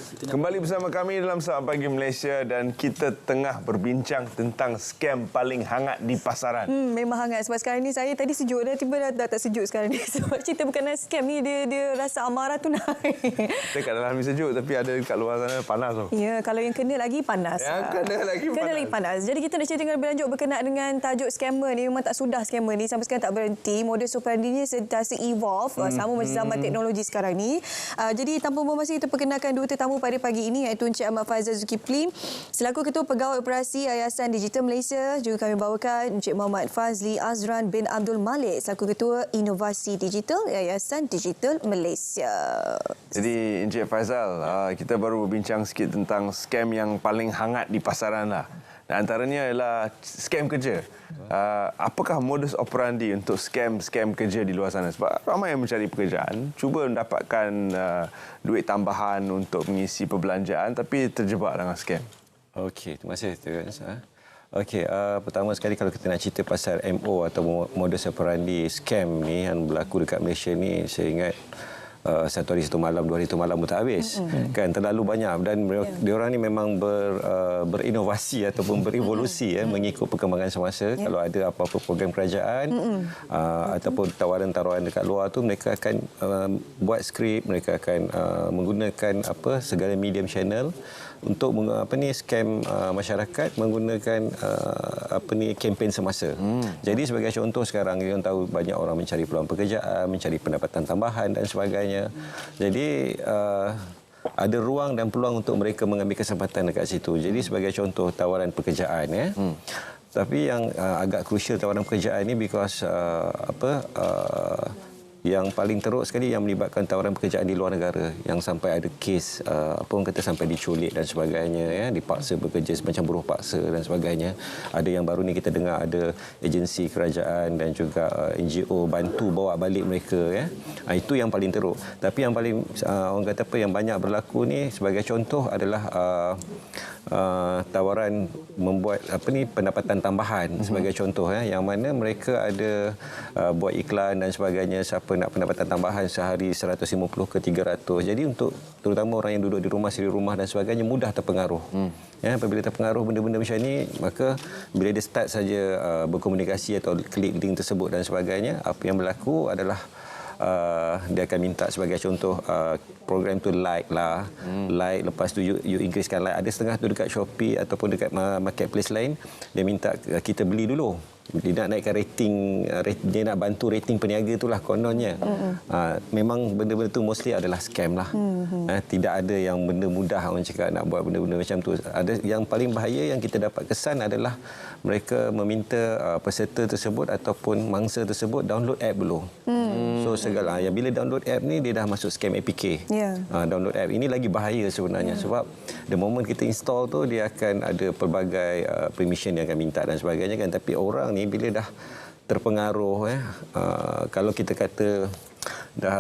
Kembali bersama kami dalam Saat Pagi Malaysia dan kita tengah berbincang tentang scam paling hangat di pasaran. Memang hangat sebab sekarang ni saya tadi sejuk dah tiba dah tak sejuk sekarang ni. Sebab cerita berkenaan scam ni dia rasa amarah tu naik. Saya kat dalam ni sejuk tapi ada kat luar sana panas tu. Ya, kalau yang kena lagi panas. Yang kena lagi panas. Jadi kita nak cerita dengan lebih lanjut berkenaan dengan tajuk scammer ni. Memang tak sudah scammer ni sampai sekarang tak berhenti. Modus operandinya sentiasa evolve sama macam zaman teknologi sekarang ni. Jadi tanpa membuang masa kita perkenalkan dua tetamu pada pagi ini iaitu Encik Ahmad Faizal Zulkifli selaku Ketua Pegawai Operasi Yayasan Digital Malaysia. Juga kami bawakan Encik Muhammad Fazli Azran bin Abdul Malik selaku Ketua Inovasi Digital Yayasan Digital Malaysia. Jadi Encik Faizal, kita baru berbincang sikit tentang scam yang paling hangat di pasaran lah. Dan antaranya adalah scam kerja. Apakah modus operandi untuk scam kerja di luar sana? Sebab ramai yang mencari pekerjaan, cuba mendapatkan duit tambahan untuk mengisi perbelanjaan tapi terjebak dengan scam. Okey, terima kasih. Okey, pertama sekali kalau kita nak cerita pasal MO atau modus operandi scam ni yang berlaku dekat Malaysia ni, saya ingat satu hari satu malam, dua hari satu malam pun tak habis. Kan terlalu banyak dan diorang ni memang berinovasi ataupun berevolusi mengikut perkembangan semasa. Kalau ada apa-apa program kerajaan ataupun tawaran-tawaran dekat luar tu, mereka akan buat skrip, mereka akan menggunakan segala medium channel untuk scam masyarakat menggunakan kempen semasa. Jadi sebagai contoh sekarang kita tahu banyak orang mencari peluang pekerjaan, mencari pendapatan tambahan dan sebagainya. Jadi ada ruang dan peluang untuk mereka mengambil kesempatan dekat situ. Jadi sebagai contoh tawaran pekerjaan Tapi yang agak crucial tawaran pekerjaan ni because yang paling teruk sekali yang melibatkan tawaran pekerjaan di luar negara yang sampai ada kes orang kata sampai diculik dan sebagainya, dipaksa bekerja semacam buruh paksa dan sebagainya. Ada yang baru ni kita dengar ada agensi kerajaan dan juga NGO bantu bawa balik mereka itu yang paling teruk. Tapi yang paling orang kata yang banyak berlaku ni sebagai contoh adalah tawaran membuat pendapatan tambahan sebagai contoh yang mana mereka ada buat iklan dan sebagainya, siapa nak pendapatan tambahan sehari 150 ke 300. Jadi untuk terutama orang yang duduk di rumah, sendiri rumah dan sebagainya mudah terpengaruh. Apabila terpengaruh benda-benda macam ni, maka bila dia start saja berkomunikasi atau klik link tersebut dan sebagainya, apa yang berlaku adalah dia akan minta sebagai contoh program tu like lah, like, lepas tu you increasekan like. Ada setengah tu dekat Shopee ataupun dekat marketplace lain, dia minta kita beli dulu. Dia nak naikkan rating, dia nak bantu rating peniaga tu lah kononnya. Memang benda-benda tu mostly adalah scam lah. Tidak ada yang benda mudah orang cakap nak buat benda-benda macam tu. Ada yang paling bahaya yang kita dapat kesan adalah mereka meminta peserta tersebut ataupun mangsa tersebut download app dulu. So segala bila download app ni dia dah masuk scam APK. Download app ini lagi bahaya sebenarnya sebab the moment kita install tu dia akan ada pelbagai permission yang akan minta dan sebagainya kan. Tapi orang ni bila dah terpengaruh kalau kita kata dah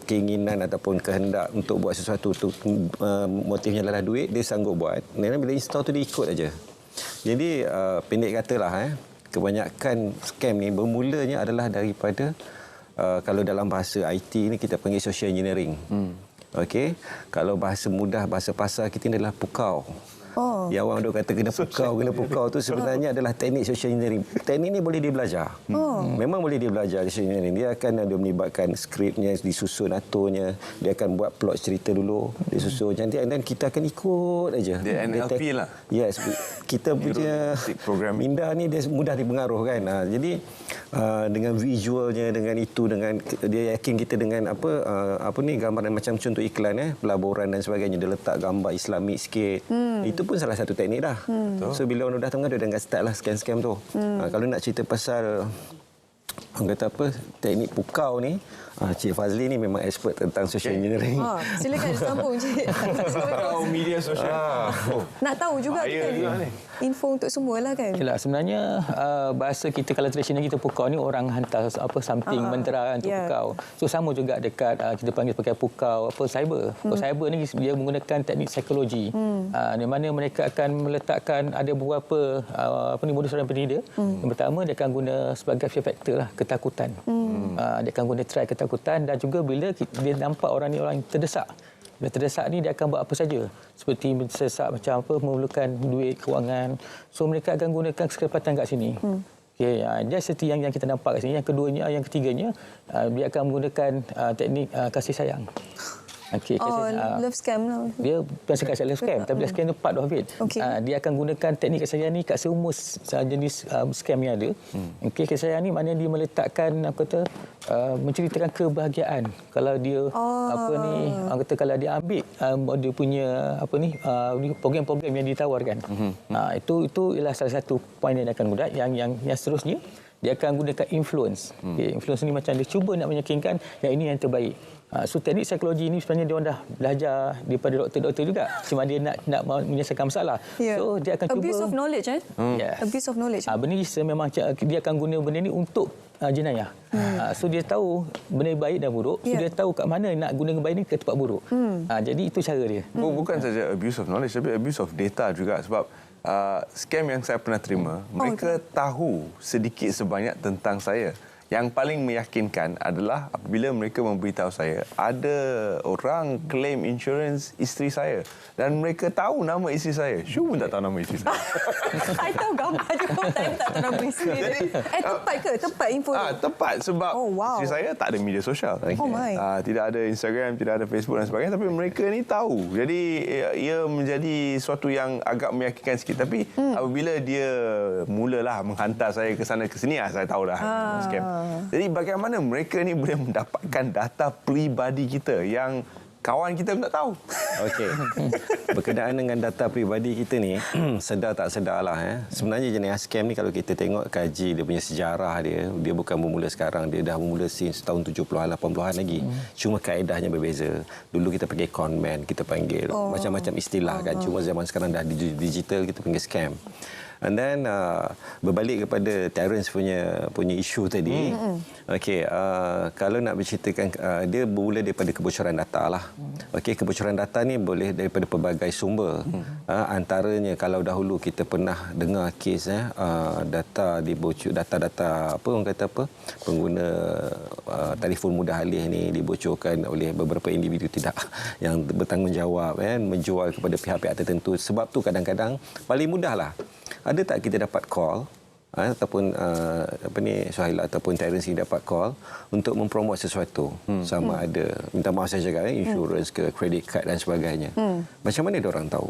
keinginan ataupun kehendak untuk buat sesuatu tu motifnya adalah duit, dia sanggup buat. Dan bila install tu dia ikut aja. Jadi pendek katalah kebanyakan scam ni bermulanya adalah daripada kalau dalam bahasa IT ni kita panggil social engineering. Okey, kalau bahasa mudah, bahasa pasar kita ni adalah pukau. Yang orang duk kata kena pukau tu sebenarnya adalah teknik social engineering. Teknik ni boleh dia belajar. Memang boleh dia belajar social engineering. Dia akan ada melibatkan skripnya, disusun aturnya, dia akan buat plot cerita dulu, disusun cantik dan kita akan ikut aja. Dia NLP lah. Yes, kita punya minda ni dia mudah dipengaruh kan. Jadi dengan visualnya, dengan itu, dengan dia yakin kita dengan gambaran macam contoh iklan pelaburan dan sebagainya, dia letak gambar Islamik sikit. Itu pun salah satu teknik dah. So bila orang dah tengah dia dah start lah scam-scam tu. Kalau nak cerita pasal orang kata teknik pukau ni, Cik Fazli ni memang expert tentang social engineering. Silakan sambung Cik. Pukau media sosial. Nak tahu juga kita ni. Info untuk semualah kan. Yalah, sebenarnya bahasa kita kalau tradisional kita pukau ni orang hantar something mentera untuk pukau. So sama juga dekat kita panggil pakai pukau cyber. Cyber ni dia menggunakan teknik psikologi. Di mana mereka akan meletakkan ada beberapa modus operandi dia. Yang pertama dia akan guna sebagai fear factor lah, ketakutan. Dia akan guna try ketakutan dan juga bila dia nampak orang ni orang terdesak, Bila terdesak ni dia akan buat apa saja. Seperti terdesak macam apa, memerlukan duit, kewangan. So mereka akan gunakan kesempatan kat sini. Okey, just seperti yang kita nampak kat sini. Yang keduanya, yang ketiganya, dia akan menggunakan teknik kasih sayang. Okay, love scam lah. Dia bukan sekadar love scam, tapi love scam itu part of it. Okay. Dia akan gunakan teknik kasih sayang ni kat semua jenis scam yang ada. Okey, kasih sayang ni maknanya dia meletakkan menceritakan kebahagiaan. Kalau dia kalau dia ambil dia punya program-program yang ditawarkan. Itu ialah salah satu poin yang dia akan guna. Yang seterusnya dia akan gunakan influence. Okay, influence ni macam dia cuba nak meyakinkan yang ini yang terbaik. So teknik psikologi ni sebenarnya dia orang dah belajar daripada doktor-doktor juga. Cuma dia nak menyelesaikan masalah. Yeah. So dia akan abuse of knowledge Yes. Abuse of knowledge. Benda ni memang dia akan guna benda ni untuk jenayah. So dia tahu benda baik dan buruk. So dia tahu kat mana nak guna baik ni ke tempat buruk. Jadi itu cara dia. Bukan saja abuse of knowledge, tapi abuse of data juga. Sebab scam yang saya pernah terima, mereka tahu sedikit sebanyak tentang saya. Yang paling meyakinkan adalah apabila mereka memberitahu saya ada orang claim insurans isteri saya dan mereka tahu nama isteri saya. Syul pun tak tahu nama isteri saya. I tahu gambar je, saya tak tahu nama isteri dia. Tepat ke? Tepat info tu? Tepat sebab isteri saya tak ada media sosial. Oh my. Tidak ada Instagram, tidak ada Facebook dan sebagainya, tapi mereka ni tahu. Jadi ia menjadi sesuatu yang agak meyakinkan sikit. Tapi apabila dia mulalah menghantar saya ke sana ke sini, saya tahu dah scam. Jadi bagaimana mereka ni boleh mendapatkan data peribadi kita yang kawan kita pun tak tahu. Okey. Berkenaan dengan data peribadi kita ni, sedar tak sedarlah. Sebenarnya jenis scam ni kalau kita tengok kaji dia punya sejarah dia bukan bermula sekarang. Dia dah bermula since tahun 70-an, 80-an lagi. Cuma kaedahnya berbeza. Dulu kita panggil conman, kita panggil macam-macam istilah kan. Cuma zaman sekarang dah digital, kita panggil scam. And then berbalik kepada Terence punya isu tadi. Okey, kalau nak berceritakan dia bermula daripada kebocoran data lah. Okey, kebocoran data ni boleh daripada pelbagai sumber. Antaranya kalau dahulu kita pernah dengar kes data dibocor, data-data pengguna telefon mudah alih ni dibocorkan oleh beberapa individu tidak yang bertanggungjawab menjual kepada pihak-pihak tertentu. Sebab tu kadang-kadang paling mudahlah. Ada tak kita dapat call ataupun Suhaila ataupun Terence ni dapat call untuk mempromot sesuatu, sama ada minta maaf saya cakap insurans ke credit card dan sebagainya. Macam mana dia orang tahu?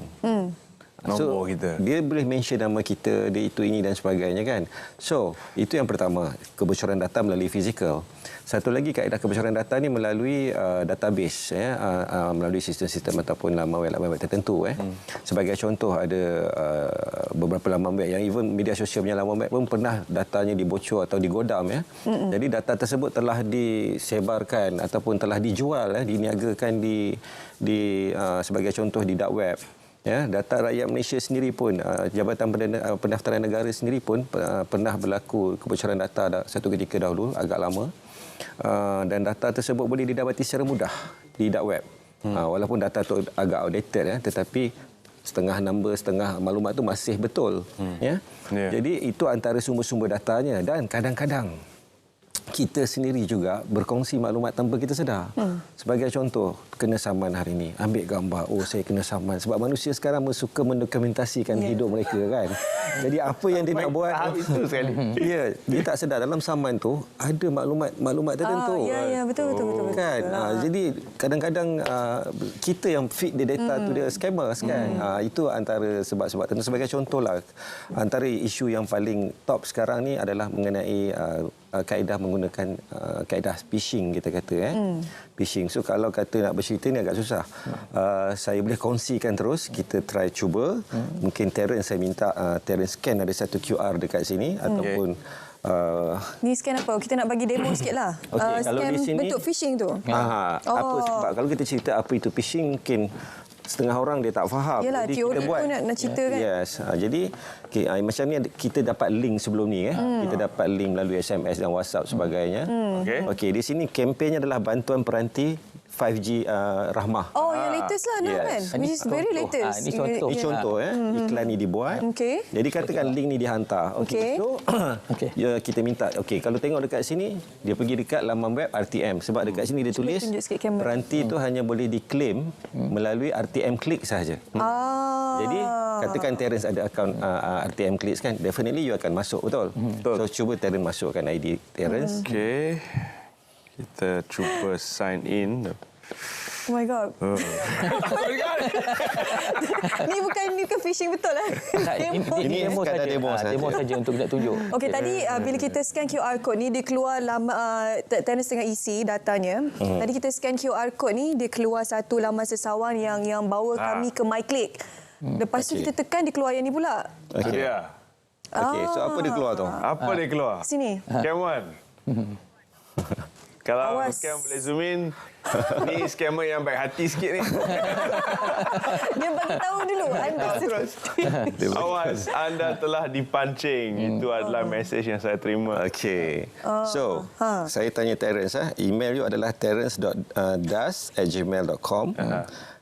Nombor kita. Dia boleh mention nama kita, dia itu ini dan sebagainya kan. So, itu yang pertama, kebocoran data melalui fizikal. Satu lagi kaedah kebocoran data ni melalui database melalui sistem-sistem ataupun laman web tertentu Sebagai contoh ada beberapa laman web yang even media sosial punya laman web pun pernah datanya dibocor atau digodam Jadi data tersebut telah disebarkan ataupun telah dijual diniagakan di sebagai contoh di dark web. Data rakyat Malaysia sendiri pun, Jabatan Pendaftaran Negara sendiri pun pernah berlaku kebocoran data satu ketika dahulu, agak lama. Dan data tersebut boleh didapati secara mudah di dark web. Walaupun data itu agak outdated, tetapi setengah number, setengah maklumat itu masih betul. Jadi itu antara sumber-sumber datanya. Dan kadang-kadang kita sendiri juga berkongsi maklumat tanpa kita sedar. Sebagai contoh, kena saman hari ini, ambil gambar, saya kena saman. Sebab manusia sekarang suka mendokumentasikan hidup mereka kan. Jadi apa yang dia nak buat, itu sekali. Dia tak sedar dalam saman tu ada maklumat tertentu. Betul. Kan? Jadi kadang-kadang kita yang feed the data tu dia scammers kan. Itu antara sebab-sebab tertentu. Sebagai contohlah, antara isu yang paling top sekarang ni adalah mengenai kaedah menggunakan kaedah phishing, kita kata phishing. So kalau kata nak bercerita ni agak susah. Saya boleh kongsikan terus, kita try cuba. Mungkin Terence saya minta Terence scan ada satu QR dekat sini ataupun ni scan apa? Kita nak bagi demo sikitlah. Kalau Scan di sini bentuk phishing tu. Apa sebab kalau kita cerita apa itu phishing, mungkin setengah orang dia tak faham. Yalah, jadi teori kita buat pun nak cerita kan. Yes. Jadi macam ni kita dapat link sebelum ni Kita dapat link melalui SMS dan WhatsApp sebagainya. Okey, di sini kempennya adalah bantuan peranti 5G Rahmah. Oh, yang latest lah kan? Which is very latest. Ini contoh. Ini contoh iklan ni dibuat. Okey. Jadi katakan link ni dihantar. Okey. So ya, kita minta kalau tengok dekat sini dia pergi dekat laman web RTM sebab dekat sini dia tulis tunjuk sikit kamera. peranti tu hanya boleh diklaim melalui RTM Clicks sahaja. Jadi katakan Terence ada akaun RTM Clicks kan, definitely you akan masuk, betul? So cuba Terence masukkan ID Terence. Okey. Kita cuba sign in. Oh my god. Ni bukan phishing betul lah. Ini demo sekadar saja. demo saja. Demo saja untuk nak tunjuk. Okey, tadi bila kita scan QR code ni, dia keluar Terence tengah isi datanya. Tadi kita scan QR code ni, dia keluar satu laman sesawan yang bawa kami ke MyClick. Lepas tu kita tekan, dia keluar yang ni pula. Okey. Ya. Okey, so apa dia keluar tu? Apa dia keluar? Sini. Scam 1. Kalau Awas. scam boleh zoom in, ni scammer yang baik hati sikit ni. Dia bagi tahu dulu. Anda Terus. Awas, anda telah dipancing. Itu adalah mesej yang saya terima. Okey. So, saya tanya Terence, email you adalah terence.das@gmail.com.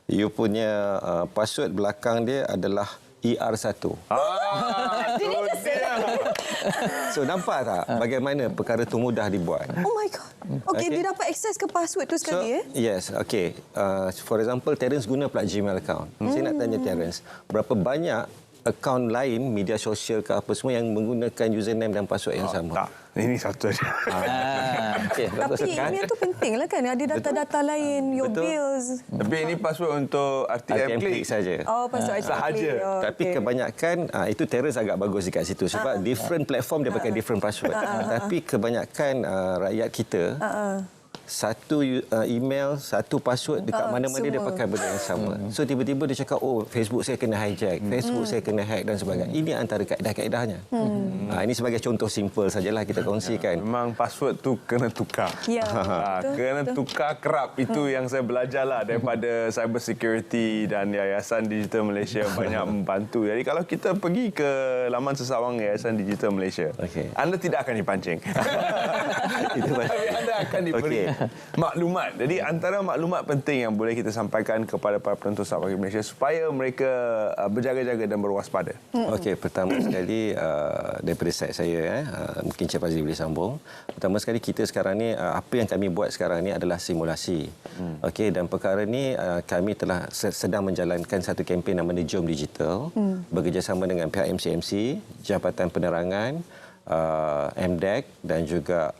You punya password belakang dia adalah ER1. So, nampak tak bagaimana perkara tu mudah dibuat? Oh my god. Okey, dia dapat akses ke password tu sekali Yes, okey. For example, Terence guna pula Gmail account. Saya nak tanya Terence, berapa banyak akaun lain, media sosial ke apa semua yang menggunakan username dan password yang sama? Tak, ini satu saja. Okey, bagus. Tapi email tu penting lah kan? Ada data-data lain, your Betul. bills. Tapi ini password untuk RTM RTM Click Click. saja. Oh, password Sahaja. Tapi kebanyakan itu Terence agak bagus dekat situ sebab different platform dia pakai different password. Tapi kebanyakan rakyat kita satu email, satu password dekat mana-mana dia semua. pakai benda yang sama. So tiba-tiba dia cakap, oh Facebook saya kena hijack, Facebook saya kena hack dan sebagainya. Ini antara kaedah-kaedahnya. Ini sebagai contoh simple sajalah kita kongsikan. Memang password tu kena tukar. Ya, betul, Kena tukar kerap. Itu yang saya belajarlah daripada cyber security dan Yayasan Digital Malaysia banyak membantu. Jadi kalau kita pergi ke laman sesawang Yayasan Digital Malaysia, anda tidak akan dipancing. Tapi anda akan diberi maklumat. Jadi antara maklumat penting yang boleh kita sampaikan kepada para penonton Sabah Malaysia supaya mereka berjaga-jaga dan berwaspada. Okey, pertama sekali daripada side saya mungkin Cik Fazli boleh sambung. Pertama sekali kita sekarang ni apa yang kami buat sekarang ni adalah simulasi. Okey, dan perkara ni kami telah sedang menjalankan satu kempen namanya Jom Digital bekerjasama dengan pihak MCMC, Jabatan Penerangan, MDEC dan juga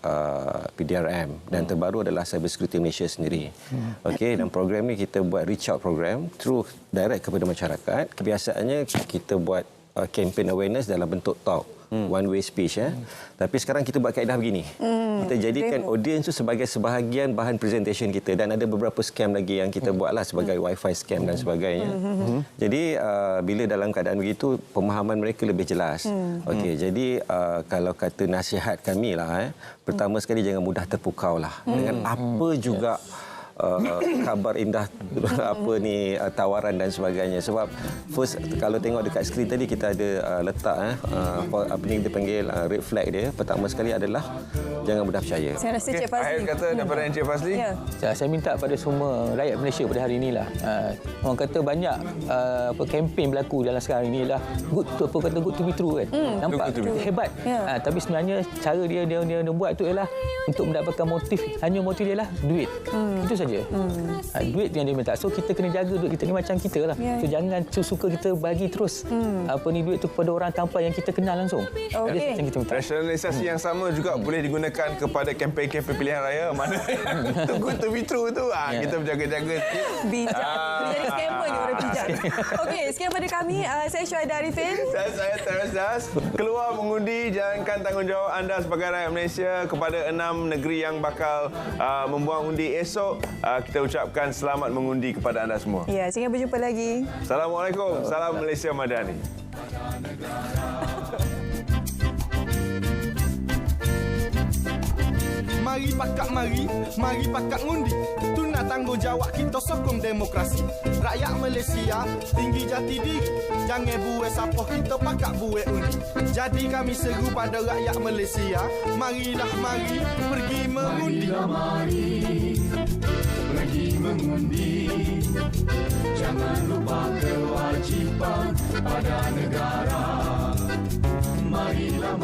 PDRM dan terbaru adalah Cyber Security Malaysia sendiri. Okey, dan program ni kita buat reach out program through direct kepada masyarakat. Kebiasaannya kita buat campaign awareness dalam bentuk talk, one way speech Tapi sekarang kita buat kaedah begini. Kita jadikan audience tu sebagai sebahagian bahan presentation kita dan ada beberapa scam lagi yang kita buatlah sebagai wifi scam dan sebagainya. Jadi bila dalam keadaan begitu pemahaman mereka lebih jelas. Okey, jadi kalau kata nasihat kami lah pertama sekali jangan mudah terpukau lah dengan apa juga kabar indah apa ni tawaran dan sebagainya sebab first kalau tengok dekat skrin tadi kita ada letak apa ni kita panggil red flag dia pertama sekali adalah jangan mudah percaya. Saya rasa Cik Fazli. Akhir kata daripada Encik Fazli. Ya. Saya minta pada semua rakyat Malaysia pada hari inilah. Orang kata banyak kempen berlaku dalam sekarang inilah good to be true kan. Nampak hebat. Tapi sebenarnya cara dia buat tu ialah untuk mendapatkan motif, hanya motif dia lah duit. Itu saja. Duit yang dia minta. So kita kena jaga duit kita ni macam kita lah. So jangan suka kita bagi terus apa ni duit tu kepada orang tanpa yang kita kenal langsung. Okey. Kita minta. Rasionalisasi yang sama juga boleh digunakan kepada kempen-kempen pilihan raya mana tu good to be true tu kita berjaga-jaga sikit. Bijak. Jadi scammer ni orang bijak. Okey, sekian pada kami. Saya Syuaida Arifin. Saya Terence Das. Keluar mengundi, jalankan tanggungjawab anda sebagai rakyat Malaysia kepada 6 negeri yang bakal membuang undi esok. Kita ucapkan selamat mengundi kepada anda semua. Ya, sehingga berjumpa lagi. Assalamualaikum. Salam Malaysia Madani. Mari pakat ngundi. Tu nak tanggungjawab kita sokong demokrasi. Rakyat Malaysia tinggi jati diri. Jangan buat siapa kita pakat buat undi. Jadi kami seru pada rakyat Malaysia, marilah mari pergi mengundi. pergi mengundi. Jangan lupa kewajipan pada negara. Marilah